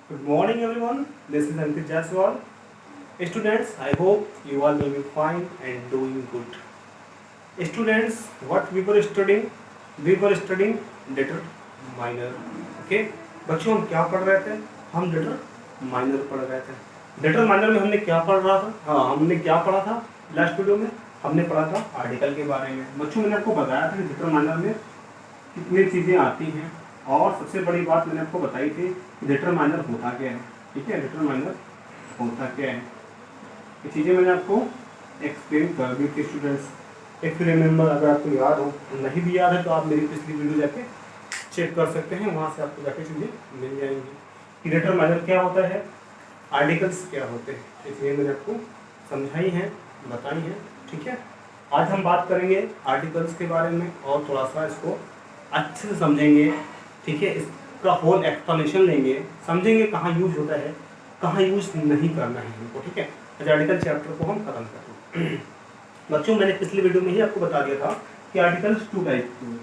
Good morning, everyone. This is Ankit Jaiswal. Students, I hope you all will be fine and doing good. Students, what we were studying? We were studying determiner. Okay? बच्चों हम क्या पढ़ रहे थे? हम determiner पढ़ रहे थे. determiner में हमने क्या पढ़ रहा था? हाँ, हमने क्या पढ़ा था? लास्ट वीडियो में हमने पढ़ा था आर्टिकल के बारे में. बच्चों मैंने आपको बताया था कि determiner में कितनी चीज़ें आती हैं और सबसे बड़ी बात मैंने आपको बताई थी कि डिटरमाइनर होता क्या है. ठीक है, डिटरमाइनर होता क्या है, ये चीज़ें मैंने आपको एक्सप्लेन कर दी थी स्टूडेंट्स. इफ यू रिमेंबर, अगर आपको याद हो, नहीं भी याद है तो आप मेरी पिछली वीडियो जाके चेक कर सकते हैं, वहाँ से आपको जाके चीज़ें मिल जाएंगी कि डिटरमाइनर क्या होता है, आर्टिकल्स क्या होते हैं. इसलिए मैंने आपको समझाई हैं, बताई हैं. ठीक है, आज हम बात करेंगे आर्टिकल्स के बारे में और थोड़ा सा इसको अच्छे से समझेंगे. ठीक है, इसका होल एक्सप्लेनेशन लेंगे, समझेंगे कहाँ यूज होता है, कहाँ यूज नहीं करना है हमको. ठीक है, आज आर्टिकल चैप्टर को हम खत्म करते हैं. बच्चों मैंने पिछली वीडियो में ही आपको बता दिया था कि आर्टिकल्स टू टाइप के होते हैं.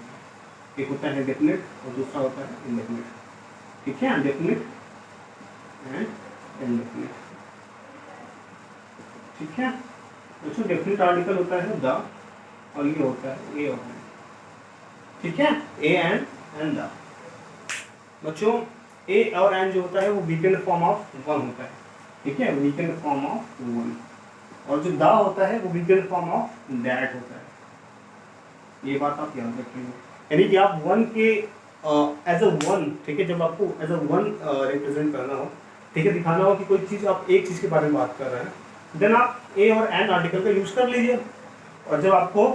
एक होता है डेफिनेट और दूसरा होता है इंडेफिनेट. ठीक है, डेफिनेट एंड इंडेफिनेट. ठीक है बच्चों, डेफिनेट आर्टिकल होता है द और ये होता है ए और एन. ठीक है, ए एंड द. बच्चों ए और एन जो होता है वो वीकेंड फॉर्म ऑफ वन होता है. ठीक है, वीकेंड फॉर्म ऑफ वन. और जो दा होता है वो वीकेंड फॉर्म ऑफ दैट होता है. ये बात आप याद रखिएगा. यानी कि आप वन के एज अ वन, ठीक है, जब आपको एज अ वन रिप्रेजेंट करना हो, ठीक है, दिखाना हो कि कोई चीज़, आप एक चीज़ के बारे में बात कर रहे हैं, देन आप ए और एन आर्टिकल का यूज कर लीजिए. और जब आपको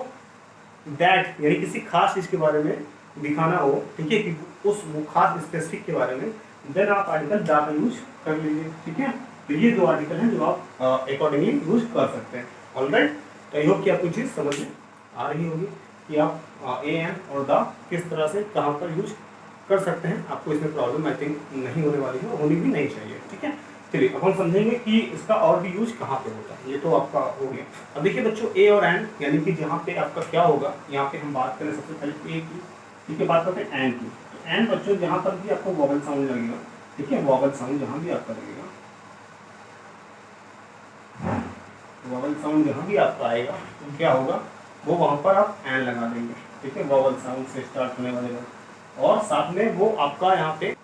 दैट यानी किसी खास चीज़ के बारे में दिखाना हो, ठीक है, कि उस वो खास स्पेसिफिक के बारे में, देन आप आर्टिकल दा का यूज कर लीजिए. ठीक है, तो ये दो आर्टिकल हैं जो आप अकॉर्डिंगली यूज कर सकते हैं. ऑलराइट, तो आई होप कि आपको चीज़ समझ में आ रही होगी कि आप ए एन और दा किस तरह से कहाँ पर यूज कर सकते हैं. आपको इसमें प्रॉब्लम आई थिंक नहीं होने वाली है, होनी भी नहीं चाहिए. ठीक है, चलिए अब हम समझेंगे कि इसका और भी यूज कहाँ पे होता है. ये तो आपका हो गया. अब देखिए बच्चों, ए और एन यानी कि जहाँ पे आपका क्या होगा, यहाँ पे हम बात करें सबसे पहले ए की. ठीक है, बात करते हैं एन की. तो एन बच्चों जहाँ पर भी आपको वॉवल साउंड लगेगा, ठीक है, वॉवल साउंड जहाँ भी आपका लगेगा, वॉवल साउंड जहाँ भी आपका आएगा तो क्या होगा, वो वहाँ पर आप एन लगा देंगे. ठीक है, वॉवल साउंड से स्टार्ट होने वाले वर्ड और साथ में वो आपका यहाँ पे.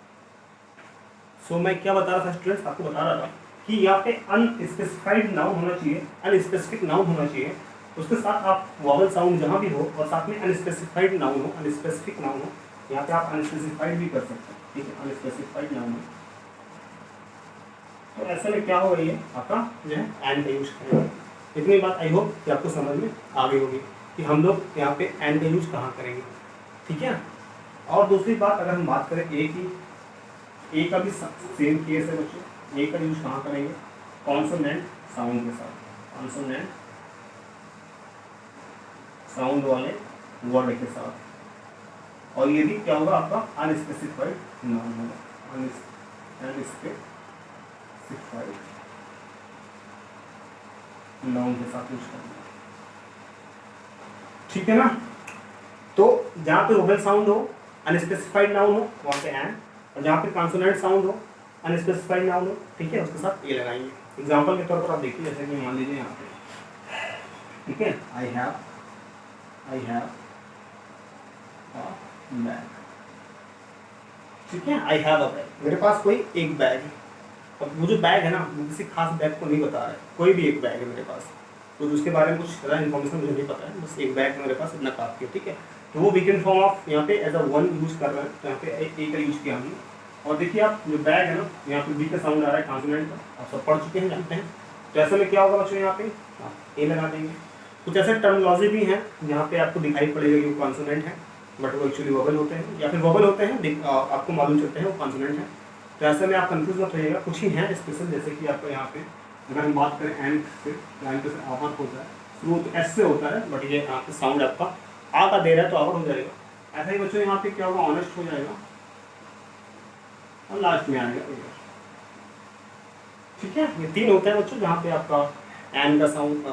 सो मैं क्या बता रहा था स्टूडेंट्स, आपको बता रहा था कि यहाँ पे अनस्पेसिफाइड नाउन होना चाहिए, अनस्पेसिफिक नाउन होना चाहिए. उसके साथ आप वॉवल साउंड जहाँ भी हो और साथ में अनस्पेसिफाइड नाउन हो, अनस्पेसिफिक नाउन हो. यहाँ पे आप अनस्पेसिफाइड भी कर सकते हैं. ठीक है, अनस्पेसिफाइड नाउन हो तो ऐसे में क्या होगा, ये आपका जो है एन का यूज करेंगे. इतनी बात आई होप कि आपको समझ में आ गई होगी कि हम लोग यहाँ पे एन का यूज कहाँ करेंगे. ठीक है, और दूसरी बात अगर हम बात करें ए की, ए का भी सेम केस है बच्चों. ए का यूज कहाँ करेंगे, कॉन्सोनेंट साउंड के साथ, कॉन्सोनेंट साउंड वाले वर्ड के साथ. और ये भी क्या होगा, आपका अनस्पेसिफाइड नाउन होगा, अनस्पेसिफाइड नाउन के साथ यूज करना. ठीक है ना. तो जहाँ पे वोवेल साउंड हो, अनस्पेसिफाइड नाउन हो, वहाँ पे एन. और जहाँ पे कॉन्सोनेंट साउंड हो, अनस्पेसिफाइड नाउन हो, ठीक है, उसके साथ ए लगाएंगे. एग्जांपल के तौर पर आप देखिए, जैसे कि मान लीजिए यहाँ पे, ठीक है, आई हैव अ बैग. ठीक है, आई हैव अ बैग, मेरे पास कोई एक बैग है. अब वो जो बैग है ना, वो किसी खास बैग को नहीं बता रहा है, कोई भी एक बैग है मेरे पास, तो उसके बारे में कुछ ज़्यादा इन्फॉर्मेशन मुझे नहीं पता है, बस एक बैग मेरे पास इतना काफ़ी है. ठीक है, तो वो वीकेंड फॉर्म ऑफ यहाँ पे एज अ वन यूज कर रहे हैं, तो यहाँ पे ए का यूज किया हमने. और देखिए आप, जो बैग है ना, यहाँ पे बी का साउंड आ रहा है, कॉन्सोनेंट का, आप सब पढ़ चुके हैं, जानते हैं. तो ऐसे में क्या होगा बच्चों, यहाँ पे आप ए लगा देंगे. कुछ ऐसे टर्मिनोलॉजी भी हैं जहाँ पे आपको दिखाई पड़ेगा कि वो कॉन्सोनेंट है, बट वो एक्चुअली वोवेल होते हैं, या फिर वोवेल होते हैं, आपको मालूम चलते हैं वो कॉन्सोनेंट है. तो ऐसे में आप कंफ्यूज मत रहिएगा. कुछ ही हैं स्पेशल, जैसे कि आपको यहाँ पे अगर हम बात करें एन से, तो एन से आवर होता है, शुरू तो एस से होता है, बट ये यहाँ पे साउंड आपका आ का दे रहा है तो आवर हो जाएगा. ऐसा ही बच्चों यहाँ पे क्या होगा, ऑनेस्ट हो जाएगा और लास्ट में आएगा. ठीक है, ये तीन होता है बच्चों जहाँ पे आपका एन का साउंड,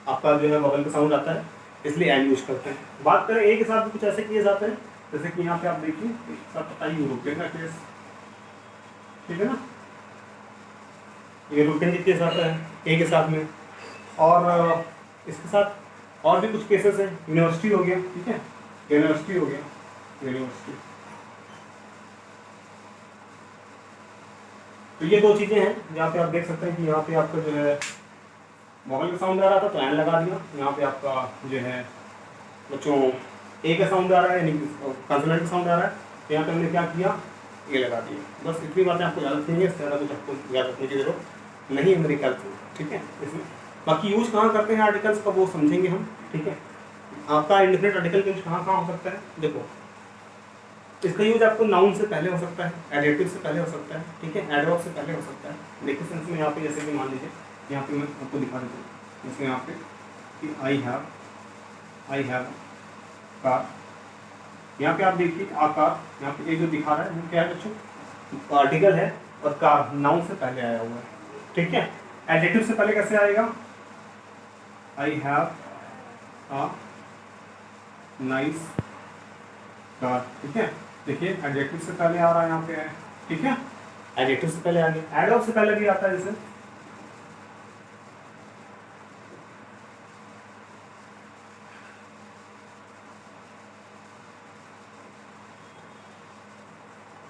आपका जो है वोवेल का साउंड आता है, इसलिए एन यूज करते हैं. बात करें ए के साथ भी कुछ ऐसे किए जाते हैं, जैसे कि यहाँ पे आप देखिए, सब पता ही यूरोपियन का केस. ठीक है ना, यूरोपियन के साथ है, ए के साथ में, और इसके साथ और भी कुछ केसेस हैं। यूनिवर्सिटी हो गया, ठीक है, यूनिवर्सिटी हो गया, यूनिवर्सिटी। तो ये दो चीज़ें हैं जहाँ पे आप देख सकते हैं कि यहाँ पे आपका जो है वॉवल का साउंड आ रहा था तो एन लगा दिया, यहाँ पे आपका जो है बच्चों ए का साउंड आ रहा है यानी कंसोनेंट का साउंड आ रहा है, तो यहाँ पे हमने क्या किया, ए लगा दिया। बस इतनी बातें आपको याद रखनी है, इससे ज़्यादा कुछ आपको याद रखने की जरूरत नहीं है मेरे ख्याल से, ठीक है। इसमें बाकी यूज़ कहाँ करते हैं आर्टिकल्स का वो समझेंगे हम, ठीक है। आपका इंडेफिनिट आर्टिकल यूज कहाँ कहाँ हो सकता है, देखो इसका यूज आपको नाउन से पहले हो सकता है, एडजेक्टिव से पहले हो सकता है, ठीक है, एडवर्ब से पहले हो सकता है। देखिए सेंस में यहाँ पे जैसे कि मान लीजिए यहाँ पे मैं आपको दिखा देता हूँ, जैसे यहाँ पे कि आई हैव कार, यहाँ पे आप देखिए आकार, यहाँ पे एक जो दिखा रहा है वो क्या है बच्चों, आर्टिकल है और कार नाउन से पहले आया हुआ है, ठीक है। एडजेक्टिव से पहले कैसे आएगा, I have a nice car, ठीक है। देखिए एडजेक्टिव से पहले आ रहा है यहाँ पे है, ठीक है, एडजेक्टिव से पहले आ गया। एडवर्ब से पहले भी आता है, जैसे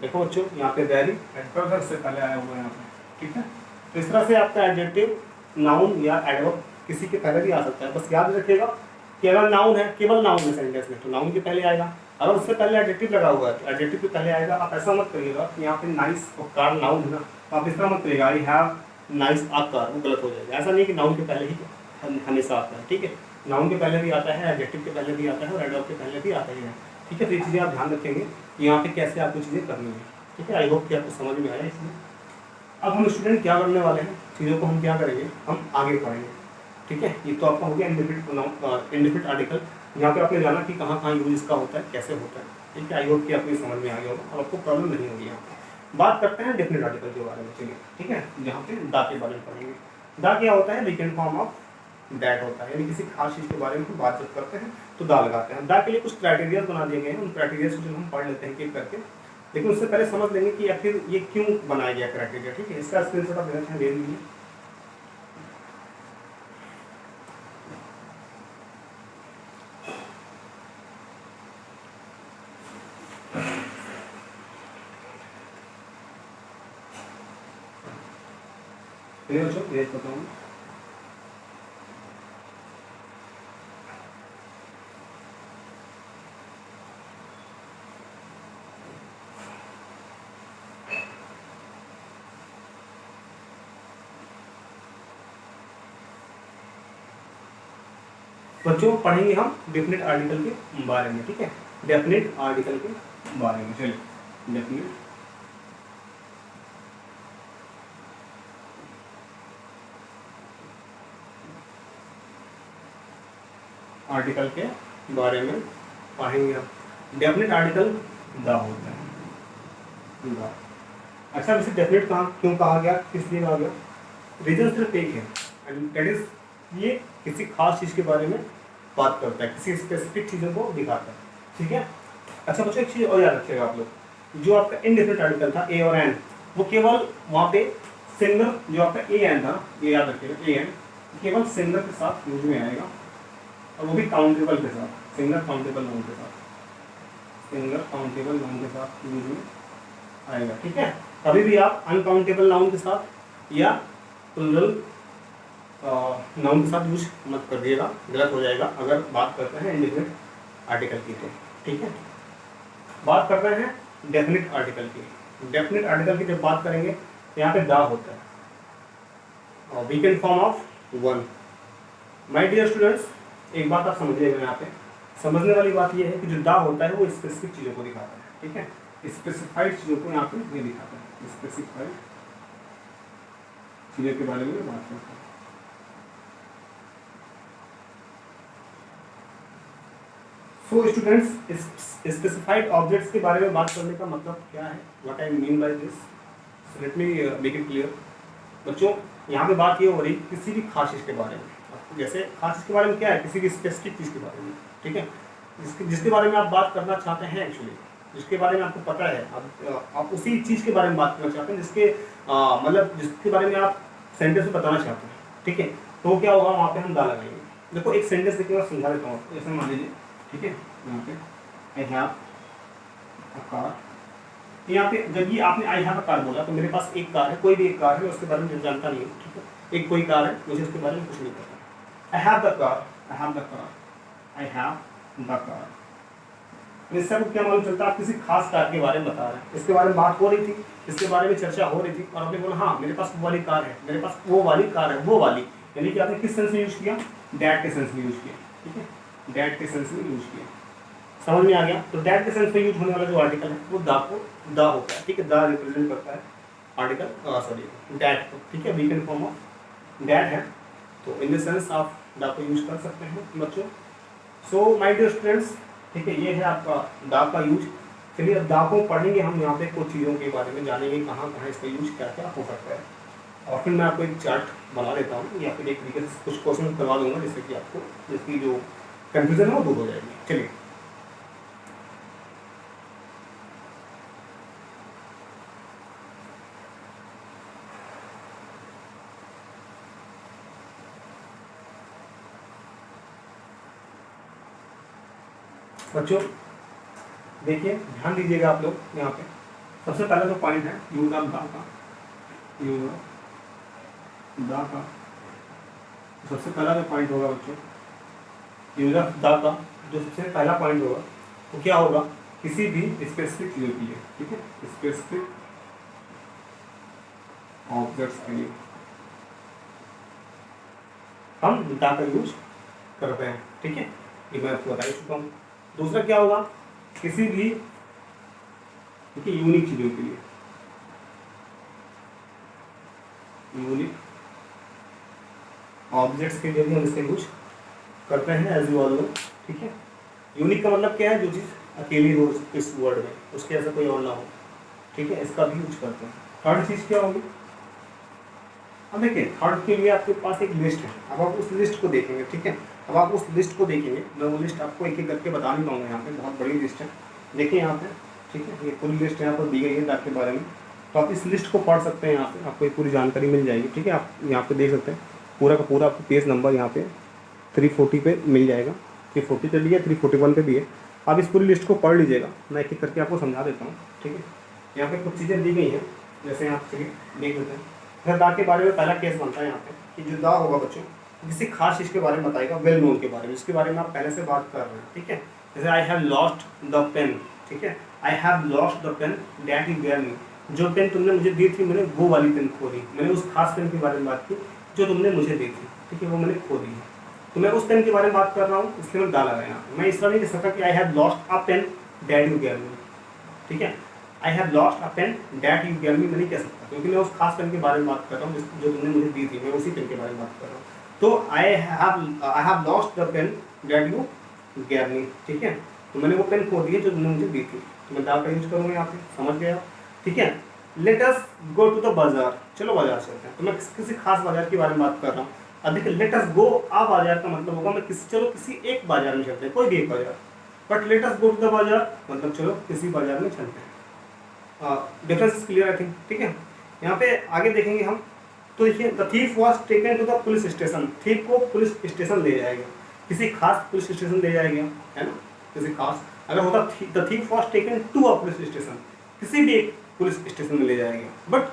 देखो बच्चों यहाँ पे वेरी एडवर्ब से पहले आया हुआ है यहाँ पे, ठीक है। तो इस तरह से आपका एडजेक्टिव नाउन या एडवर्ब किसी के पहले भी आ सकता है। बस याद रखिएगा कि अगर नाउन है, केवल नाउन है सेंटेंस में, तो नाउन के पहले आएगा। अगर उससे पहले एडजेक्टिव लगा हुआ है तो एडजेक्टिव के पहले आएगा। आप ऐसा मत करिएगा कि यहाँ पे नाइस और कार नाउन है ना, तो आप इस तरह मत करिएगा I have nice a car, वो गलत हो जाएगा। ऐसा नहीं कि नाउन के पहले ही हमेशा आता है, ठीक है। नाउन के पहले भी आता है, एडजेक्टिव के पहले भी आता है और एडवर्ब के पहले भी आता ही है, ठीक है। तो ये चीज़ें आप ध्यान रखेंगे कि यहाँ पे कैसे आपको चीज़ें करनी है, ठीक है। आई होप कि आपको समझ में आया इसमें। अब हम स्टूडेंट क्या करने वाले हैं, चीज़ों को हम क्या करेंगे, हम आगे पढ़ेंगे, ठीक है। ये तो आपका हो गया इंडेफिनिट आर्टिकल, यहाँ पे आपने जाना कि कहाँ कहाँ यूज इसका होता है, कैसे होता है, ठीक है। आई होप कि आपको समझ में आ गया होगा और आपको प्रॉब्लम नहीं होगी। यहाँ पे बात करते हैं डेफिनेट आर्टिकल के बारे में, चलिए, ठीक है। जहाँ पे दा के बारे में पढ़ेंगे। दा क्या होता है, वीकेंड फॉर्म ऑफ दैट होता है, यानी किसी खास चीज़ के बारे में बात जब करते हैं तो दा लगाते हैं। दा के लिए कुछ क्राइटेरिया बना दिए गए हैं, उन क्राइटेरिया को हम पढ़ लेते हैं एक करके, लेकिन उससे पहले समझ लेंगे कि आखिर ये क्यों बनाया गया क्राइटेरिया, ठीक है। इसका स्क्रीनशॉट आप ले लीजिए। बताऊँ बच्चों, पढ़ेंगे हम डेफिनेट आर्टिकल के बारे में, ठीक है। डेफिनेट आर्टिकल के बारे में, चलिए डेफिनेट आर्टिकल के बारे में पढ़ेंगे हम। डेफिनेट आर्टिकल द होता है, द। अच्छा, वैसे डेफिनेट क्यों कहा गया, किस लिए कहा गया, रीजन सिर्फ एक है, एंड दैट इज ये किसी खास चीज़ के बारे में बात करता है, किसी स्पेसिफिक चीज़ों को दिखाता है, ठीक है। अच्छा बच्चों, एक चीज़ और याद रखिएगा आप लोग, जो आपका इनडेफिनिट आर्टिकल था ए और एन, वो केवल वहाँ पे सिंगल, जो आपका ए एन था, ये याद रखिएगा, ए एन केवल सिंगल के साथ यूज में आएगा, और वो भी काउंटेबल के साथ, सिंगल काउंटेबल नाउन के साथ, सिंगल काउंटेबल नाउन के साथ यूज में आएगा, ठीक है। कभी भी आप अनकाउंटेबल नाउन के साथ या प्लूरल नाउन के साथ यूज मत करिएगा, गलत हो जाएगा अगर बात करते हैं इंडेफिनिट आर्टिकल की, तो ठीक है। बात कर रहे हैं डेफिनिट आर्टिकल की। डेफिनिट आर्टिकल की जब बात करेंगे तो यहाँ पे दा होता है और weekend form of one. My dear students, एक बात आप समझिएगा, यहाँ पे समझने वाली बात यह है कि जो दा होता है वो स्पेसिफिक चीज़ों को दिखाता है, ठीक है। स्पेसिफाइड चीज़ों को यहाँ पे ये दिखाता है, स्पेसिफाइड चीज़ों के बारे में बात करते हैं। सो स्टूडेंट्स, स्पेसिफाइड ऑब्जेक्ट्स के बारे में बात करने का मतलब क्या है, what I mean by this, let me make it clear. बच्चों, यहाँ पे बात ये हो रही किसी भी खास चीज़ के बारे में, जैसे खास चीज़ के बारे में क्या है, किसी भी स्पेसिफिक चीज़ के बारे में, ठीक है, जिसके बारे में आप बात करना चाहते हैं, एक्चुअली जिसके बारे में आपको पता है, आप उसी चीज़ के बारे में बात करना चाहते हैं, जिसके मतलब जिसके बारे में आप सेंटेंस में बताना चाहते हैं, ठीक है, तो क्या होगा वहाँ पे हम दा लगाएंगे। देखो एक सेंटेंस एक बार समझा देता हूँ आपको, जैसे मान लीजिए, ठीक है, यहाँ पे आई हैव अ कार, यहाँ पे जब ये आपने आई हैव अ कार बोला तो मेरे पास एक कार है, कोई भी एक कार है, मैं उसके बारे में जानता नहीं हूँ, ठीक है, एक कोई कार है, मुझे उसके बारे में कुछ नहीं पता। I have the car, I have the car, I have the car. इससे आपको क्या मालूम चलता है, आप किसी खास कार के बारे में बता रहे हैं, इसके बारे में बात हो रही थी, इसके बारे में चर्चा हो रही थी, और आपने बोला हाँ मेरे पास वो वाली कार है, मेरे पास वो वाली कार है, वो वाली, यानी कि आपने किस सेंस में यूज किया, डैट के सेंस में यूज किया, ठीक है, डैट के सेंस में यूज किया, समझ में आ गया। तो डैट के सेंस में यूज होने वाला जो आर्टिकल है वो दा को दा होता है, ठीक है, दा रिप्रेजेंट करता है आर्टिकल, सॉरी डैट को, ठीक है, वीकन फॉर्म ऑफ डैट है, तो इन द सेंस आप दा को यूज कर सकते हैं बच्चों। सो माय डियर स्टूडेंट्स, ठीक है, ये है आपका दा का यूज। चलिए अब दा को पढ़ेंगे हम, यहाँ पे कुछ चीज़ों के बारे में जानेंगे, कहाँ कहाँ इसका यूज क्या क्या हो सकता है, और फिर मैं आपको एक चार्ट बना देता हूँ या फिर एक तरीके से कुछ क्वेश्चन करवा दूंगा, जिससे कि आपको इसकी जो कन्फ्यूजन है वो दूर हो जाएगी। चलिए बच्चों देखिए, ध्यान दीजिएगा आप लोग, यहाँ पे सबसे पहला जो पॉइंट है यूज ऑफ दा का, यूज ऑफ दा का सबसे पहला जो पॉइंट होगा बच्चों, यूज ऑफ दा का जो सबसे पहला पॉइंट होगा वो क्या होगा, किसी भी स्पेसिफिक चीज़ों के लिए, ठीक है, स्पेसिफिक ऑब्जेक्ट्स के लिए हम दा का यूज करते हैं, ठीक है, ये मैं आपको बता ही चुका हूँ। दूसरा क्या होगा, किसी भी देखिए यूनिक चीज़ों के लिए, यूनिक ऑब्जेक्ट्स के लिए भी हम इसका यूज करते हैं, एज यू ऑल नो, ठीक है। यूनिक का मतलब क्या है, जो चीज़ अकेली हो इस वर्ड में, उसके ऐसा कोई और ना हो, ठीक है, इसका भी यूज करते हैं। थर्ड चीज़ क्या होगी, अब देखिए थर्ड के लिए आपके पास एक लिस्ट है, अब आप उस लिस्ट को देखेंगे, ठीक है, अब आप उस लिस्ट को देखेंगे, मैं वो लिस्ट आपको एक एक करके बता नहीं पाऊंगा, यहाँ पे बहुत बड़ी लिस्ट है, देखिए यहाँ पे, ठीक है, ये पूरी लिस्ट यहाँ पर दी गई है आपके बारे में, तो आप इस लिस्ट को पढ़ सकते हैं, यहाँ पे आपको एक पूरी जानकारी मिल जाएगी, ठीक है। आप यहाँ पे देख सकते हैं पूरा का पूरा आपको पेज नंबर यहाँ पे 340 पे मिल जाएगा, 340 पे भी है, 341 पे भी है, आप इस पूरी लिस्ट को पढ़ लीजिएगा, मैं एक एक करके आपको समझा देता हूँ, ठीक है। यहाँ पे कुछ चीज़ें दी गई हैं, जैसे आप चलिए देख लेते हैं। अगर दा के बारे में पहला केस बनता है यहाँ पे कि जो दा होगा बच्चों किसी खास चीज़ के बारे में बताएगा, वेल नोन के बारे में, जिसके बारे में आप पहले से बात कर रहे हैं, ठीक है। जैसे I have lost the pen, ठीक है, I have lost the pen that you gave me, जो पेन तुमने मुझे दी थी मैंने वो वाली पेन खो दी, मैंने उस खास पेन के बारे में बात की जो तुमने मुझे दी थी, ठीक है, वो मैंने खो दी है, तो मैं उस पेन के बारे में बात कर रहा हूँ, इसलिए मैं दा लगाया। मैं इस तरह नहीं कह सकता कि I have lost a pen that you gave me, ठीक है, I have lost a pen that you gave me मैं नहीं कह सकता, क्योंकि मैं उस खास पेन के बारे में बात कर रहा हूँ जो तुमने मुझे दी थी, मैं उसी पेन के बारे में बात कर रहा हूँ। तो I have lost the pen that you gave me, ठीक है, तो मैंने वो पेन खो दी है जो तुमने मुझे दी थी, तो मैं दा का यूज करूँगा यहाँ पे, समझ गया, ठीक है। Let us go to the bazaar, चलो बाजार चलते हैं, तो मैं किसी खास बाजार के बारे में बात कर रहा हूँ। अब देखिए लेट अस गो आ बाजार का मतलब होगा मैं चलो किसी एक बाजार में चलते हैं, कोई भी एक बाजार, but let us go to the bazaar मतलब चलो किसी बाजार में चलते हैं। Difference is clear I think, ठीक है। यहाँ पे आगे देखेंगे हम, तो देखिए the thief was taken to the police station, thief को पुलिस स्टेशन ले जाएगा, किसी खास पुलिस स्टेशन ले जाएगा, है ना, किसी खास, अगर होता the thief was taken to a police station, किसी भी एक पुलिस स्टेशन में ले जाएगा, but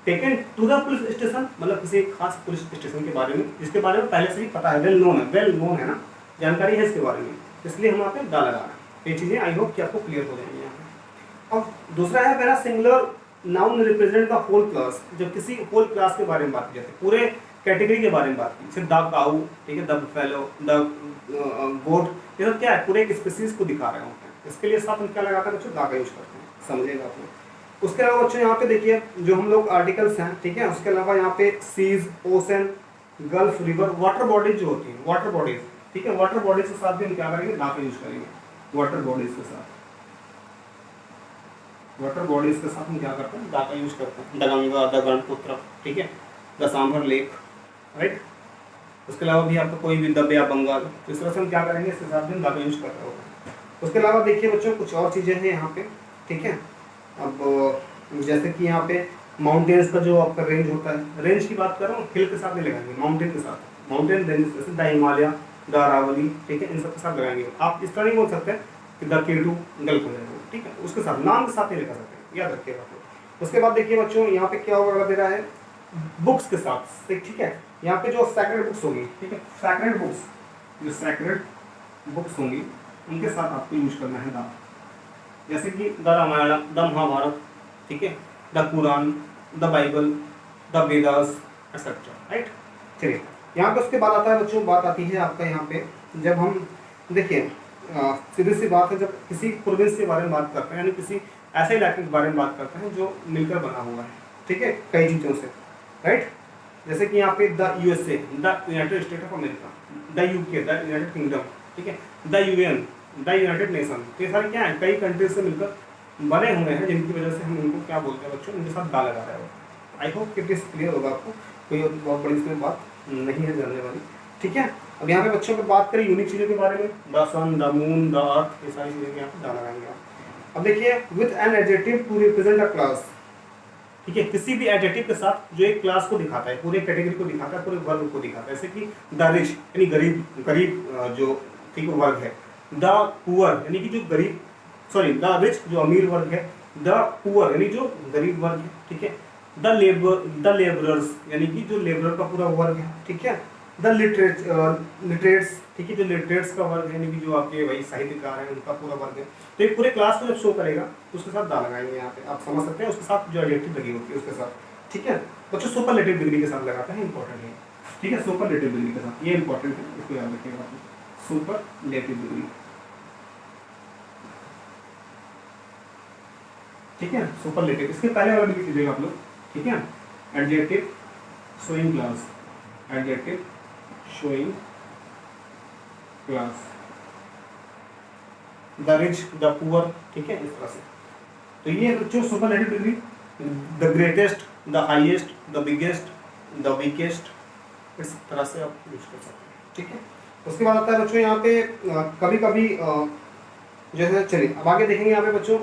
taken to the police station मतलब किसी एक खास पुलिस स्टेशन के बारे में, जिसके बारे में पहले से ही पता है, वेल नोन है ना, जानकारी है इसके बारे में, इसलिए हम यहाँ पे दा लगा रहे हैं। ये चीज़ें आई होप कि आपको क्लियर हो जाएंगी यहाँ पे। अब दूसरा है मेरा singular noun represent the whole class, जब किसी होल क्लास के बारे में बात की जाती है, पूरे कैटेगरी के बारे में बात की, जैसे द काऊ, ठीक है, द फेलो, द गोट, ये सब क्या है, पूरे एक स्पीसीज को दिखा रहे होते हैं, इसके लिए साथ हम क्या लगाते हैं बच्चों, दा का यूज करते हैं, समझेगा आप लोग। उसके अलावा बच्चों यहाँ पे देखिए जो हम लोग आर्टिकल्स हैं, ठीक है, उसके अलावा यहाँ पे seas, ocean, gulf, river, water bodies जो होती हैं, वाटर बॉडीज, ठीक है, वाटर बॉडीज के साथ भी हम क्या करेंगे, दा का यूज करेंगे, वाटर बॉडीज के साथ, वाटर बॉडीज के साथ हम क्या करते हैं, दा का यूज करते हैं, द गंगा, द ब्रह्मपुत्र, ठीक है, द सांभर लेक, राइट। उसके अलावा भी आपका कोई भी द बे ऑफ बंगाल, इस तरह से हम क्या करेंगे, इसके साथ भी हम दा का यूज कर रहे होते हैं। उसके अलावा देखिए बच्चों कुछ और चीज़ें हैं यहाँ पे, ठीक है। अब जैसे कि यहाँ पे माउंटेन्स का जो आपका रेंज होता है, रेंज की बात कर रहा हूँ, हिल के साथ नहीं लगाएंगे, माउंटेन के साथ, माउंटेन रेंज जैसे द हिमालय, द अरावली, ठीक है, इन सब के साथ लगाएंगे। आप इस तरह नहीं बोल सकते कि द केटू गल्फ हो जाएगा, ठीक है, उसके साथ नाम के साथ नहीं लगा सकते, याद रखिएगा आप लोग। उसके बाद देखिए बच्चों यहाँ पे क्या होगा दे रहा है, बुक्स के साथ, ठीक है, यहाँ पे जो सैक्रेड बुक्स होगी, ठीक है, सैक्रेड बुक्स, जो सैक्रेड बुक्स होंगी उनके साथ आपको यूज करना है द, जैसे कि द रामायण, द महाभारत, ठीक है, the Quran, the Bible, the Vedas etcetera, right. चलिए यहाँ पे उसके बाद आता है बच्चों, बात आती है आपका यहाँ पे, जब हम देखिए सीधी सी बात है, जब किसी प्रोविंस के बारे में बात करते हैं, यानी किसी ऐसे इलाके के बारे में बात करते हैं जो मिलकर बना हुआ है, ठीक है, कई चीज़ों से, राइट। जैसे कि यहाँ पे the USA, the United state of America, the UK, the United kingdom, ठीक है, the UN, the United nation, तो ये सारे क्या है, कई कंट्रीज से मिलकर बने हुए हैं, जिनकी वजह से हम इनको क्या बोलते हैं बच्चों, इनके साथ दा लगा रहे हो। आई होप कि दिस क्लियर होगा आपको, कोई बहुत बड़ी इसमें बात नहीं है जानने वाली, ठीक है। अब यहाँ पे बच्चों की बात करें यूनिक चीज़ों के बारे में, the sun, the moon, the earth, ये सारी चीज़ें यहाँ पे दा लगाएंगे आप। अब देखिए with an adjective to represent a class, ठीक है, किसी भी एडजेक्टिव के साथ जो एक क्लास को दिखाता है, पूरे कैटेगरी को दिखाता है, पूरे वर्ग को दिखाता है, जैसे कि द रिच यानी गरीब, गरीब जो ठीक वर्ग है, द पुअर यानी कि जो गरीब, सॉरी द रिच जो अमीर वर्ग है, द पुअर यानी जो गरीब वर्ग है, ठीक है, द लेबरर्स यानी कि जो लेबरर का पूरा वर्ग है, ठीक है, द लिटरेट्स, ठीक है, जो लिटरेट्स का वर्ग है, यानी कि जो आपके वही साहित्यकार हैं उनका पूरा वर्ग है। तो एक पूरे क्लास को जब शो करेगा तो उसके साथ दा लगाएंगे यहाँ पे, आप समझ सकते हैं, उसके साथ जो एडजेक्टिव लगी होती है उसके साथ, ठीक है। बच्चों सुपरलेटिव डिग्री के साथ लगाते हैं, इंपॉर्टेंट है, ठीक है, सुपरलेटिव डिग्री के साथ, ये इंपॉर्टेंट है, इसको याद रखिएगा, सुपरलेटिव डिग्री, ठीक है, सुपरलेटिव। इसके पहले वाला भी लिख लीजिएगा आप लोग, ठीक है, adjective showing class, adjective showing class, the rich, the poor, ठीक है, इस तरह से। तो ये बच्चों superlative degree, the greatest, the highest, the biggest, the weakest, इस तरह से आप यूज कर सकते हैं, ठीक है। उसके बाद आता है बच्चों यहाँ पे कभी कभी जो है, चलिए अब आगे देखेंगे यहाँ पे बच्चों,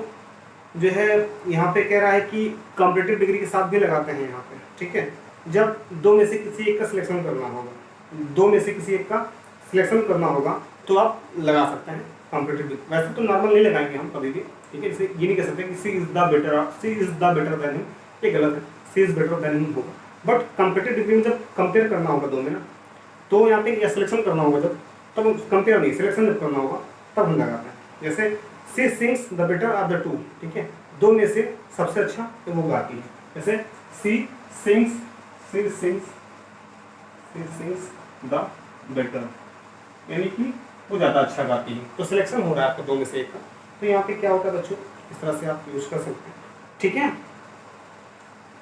जो है यहाँ पे कह रहा है कि कॉम्पिटिटिव डिग्री के साथ भी लगाते हैं यहाँ पे, ठीक है, जब दो में से किसी एक का सिलेक्शन करना होगा, दो में से किसी एक का सिलेक्शन करना होगा तो आप लगा सकते हैं कॉम्पिटिटिव डिग्री। वैसे तो नॉर्मल नहीं लगाएंगे हम कभी भी, ठीक है, इसे ये नहीं कह सकते कि she is the better, she is the better than him, ये गलत है, she is better than him होगा, बट कॉम्पिटिटिव डिग्री में जब कंपेयर करना होगा दो में ना, तो यहाँ पे या सिलेक्शन करना होगा जब, तब कंपेयर नहीं, सिलेक्शन जब करना होगा तब हम लगाते हैं। जैसे she sings the better of the two, ठीक है, दो में से सबसे अच्छा तो वो गाती है, जैसे she sings, she sings, she sings the better, यानी कि वो ज़्यादा अच्छा गाती है, तो सिलेक्शन हो रहा है आपको दो में से एक का। तो यहाँ पे क्या होता है बच्चों, इस तरह से आप यूज कर सकते हैं, ठीक है।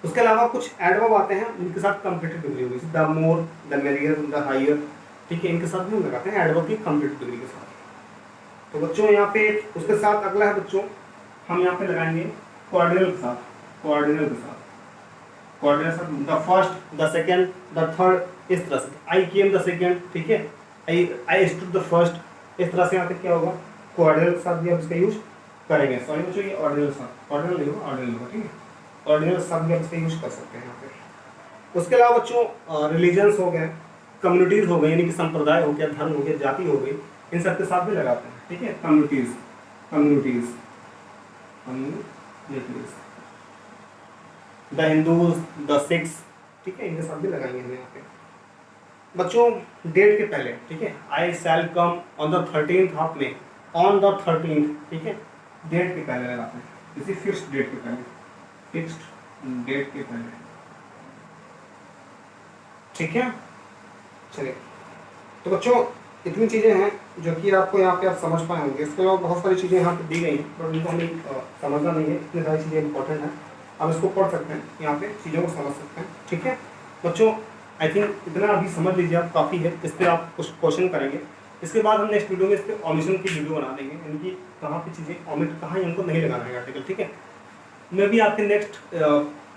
उसके अलावा कुछ एडवर्ब आते हैं जिनके साथ कॉम्पिटिटिव डिग्री होगी, the more, the merrier, the higher, ठीक है, इनके साथ भी हम लगाते हैं एडवर्ब की कॉम्पिटिटिव डिग्री के साथ। तो बच्चों यहाँ पे उसके साथ अगला है बच्चों, हम यहाँ पे लगाएंगे कोऑर्डिनल के साथ, कोऑर्डिनल के साथ, कोऑर्डिनल के साथ, the first, the second, the third, इस तरह से, आई केम द सेकेंड, ठीक है, आई स्टूड द फर्स्ट, इस तरह से यहाँ पे क्या होगा, कोऑर्डिनल के साथ भी आप इसका यूज करेंगे। सॉरी बच्चों ये ऑर्डिनल के साथ, ऑर्डिनल नहीं होगा, ऑर्डिनल होगा, ठीक है, ऑर्डिनल के साथ भी आप इसका यूज कर सकते हैं यहाँ पे। उसके अलावा बच्चों रिलीजन्स हो गए, कम्युनिटीज़ हो गई, यानी कि संप्रदाय हो गया, धर्म हो गया, जाति हो गई, इन सब के साथ भी लगाते हैं, ठीक है, communities, communities, communities, the Hindus, the Sikhs, ठीक है, इनके साथ भी लगाएंगे हम यहाँ पे। बच्चों डेट के पहले, ठीक है, I shall come on the 13th of May, on the 13th, ठीक है, डेट के पहले लगाते हैं, किसी फिक्स्ड डेट के पहले, फिक्स्ड डेट के पहले, ठीक है। चलिए तो बच्चों इतनी चीज़ें हैं जो कि आपको यहाँ पे आप समझ पाए होंगे। इसके अलावा बहुत सारी चीज़ें यहाँ पे दी गई हैं बट उनको हमें समझना नहीं है, इतनी सारी चीज़ें इंपॉर्टेंट हैं, आप इसको पढ़ सकते हैं, यहाँ पे चीज़ों को समझ सकते हैं, ठीक है बच्चों। आई थिंक इतना अभी समझ लीजिए आप, काफ़ी है, इस पर आप कुछ क्वेश्चन करेंगे। इसके बाद हम नेक्स्ट वीडियो में इस पर ऑमिशन की वीडियो बना देंगे, यानी कि कहाँ पर चीज़ें ऑमिट, कहाँ हमको नहीं लगाना है आर्टिकल, ठीक है। मैं भी आपके नेक्स्ट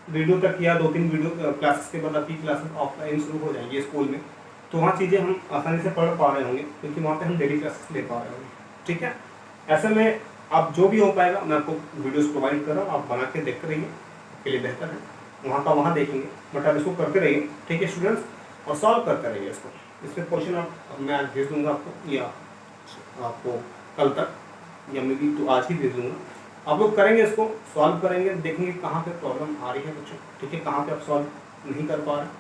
वीडियो तक या 2-3 वीडियो क्लासेस के बाद आपकी क्लासेस ऑफलाइन शुरू हो जाएंगी स्कूल में, तो वहाँ चीज़ें हम आसानी से पढ़ पा रहे होंगे क्योंकि वहाँ पे हम डेली क्लासेस ले पा रहे होंगे, ठीक है। ऐसे में आप जो भी हो पाएगा मैं आपको वीडियोस प्रोवाइड कर रहा हूँ, आप बना के देखते रहिए, आपके लिए बेहतर है। वहाँ का वहाँ देखेंगे, बट आप इसको करते रहिए, ठीक है स्टूडेंट्स, और सॉल्व करते रहिए इसको। इसमें क्वेश्चन आप मैं आज भेज दूँगा आपको, या आपको कल तक, या मे बी तो आज ही भेज दूँगा। आप लोग करेंगे, इसको सॉल्व करेंगे, देखेंगे कहाँ पे प्रॉब्लम आ रही है बच्चों, ठीक है, कहाँ पे आप सॉल्व नहीं कर पा रहे।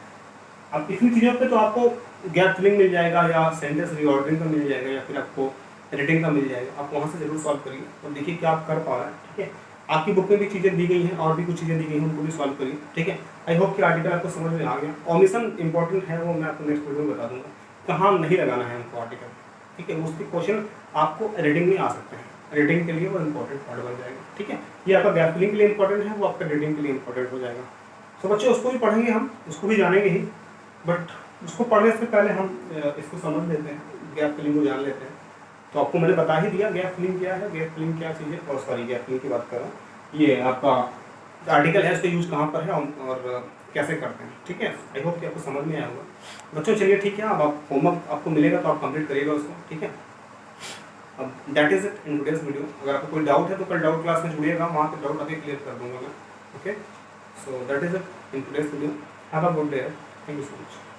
अब इतनी चीज़ों पे तो आपको गैप फिलिंग मिल जाएगा, या सेंटेंस रीऑर्डरिंग का मिल जाएगा, या फिर आपको एडिटिंग का मिल जाएगा। आप वहाँ से जरूर सॉल्व करिए और देखिए क्या आप कर पा रहे हैं, ठीक है। आपकी बुक में भी चीज़ें दी गई हैं, और भी कुछ चीज़ें दी गई हैं, उनको भी सॉल्व करिए, ठीक है। आई होप कि आर्टिकल आपको समझ में आ गया। ओमिशन इंपॉर्टेंट है, वो मैं आपको नेक्स्ट वीडियो में बता दूंगा कहाँ नहीं लगाना है हमको आर्टिकल, ठीक है। उसके क्वेश्चन आपको एडिटिंग में आ सकते हैं, एडिटिंग के लिए वो इंपॉर्टेंट पार्ट बन जाएगा, ठीक है। ये आपका गैप फिलिंग के लिए इंपॉर्टेंट है, वो आपका एडिटिंग के लिए इंपॉर्टेंट हो जाएगा। तो बच्चों उसको भी पढ़ेंगे हम, उसको भी जानेंगे ही, बट उसको पढ़ने से पहले हम इसको समझ लेते हैं, गैप फिलिंग को जान लेते हैं। तो आपको मैंने बता ही दिया गैप फिलिंग क्या है, गैप फिलिंग क्या चीज़ है, और सॉरी गैप फिलिंग की बात कर रहा हूँ, ये आपका आर्टिकल है, उसका यूज़ कहाँ पर है और कैसे करते हैं, ठीक है। आई होप कि आपको समझ में आया होगा बच्चों। चलिए ठीक है, अब आप होमवर्क आपको मिलेगा तो आप कंप्लीट करिएगा उसको, ठीक है। अब that is it in today's video. अगर आपको कोई डाउट है तो कल डाउट क्लास में जुड़िएगा, वहाँ पे डाउट अभी क्लियर कर दूंगा मैं, okay. So that is it in today's video. Have a good day, thank you so much.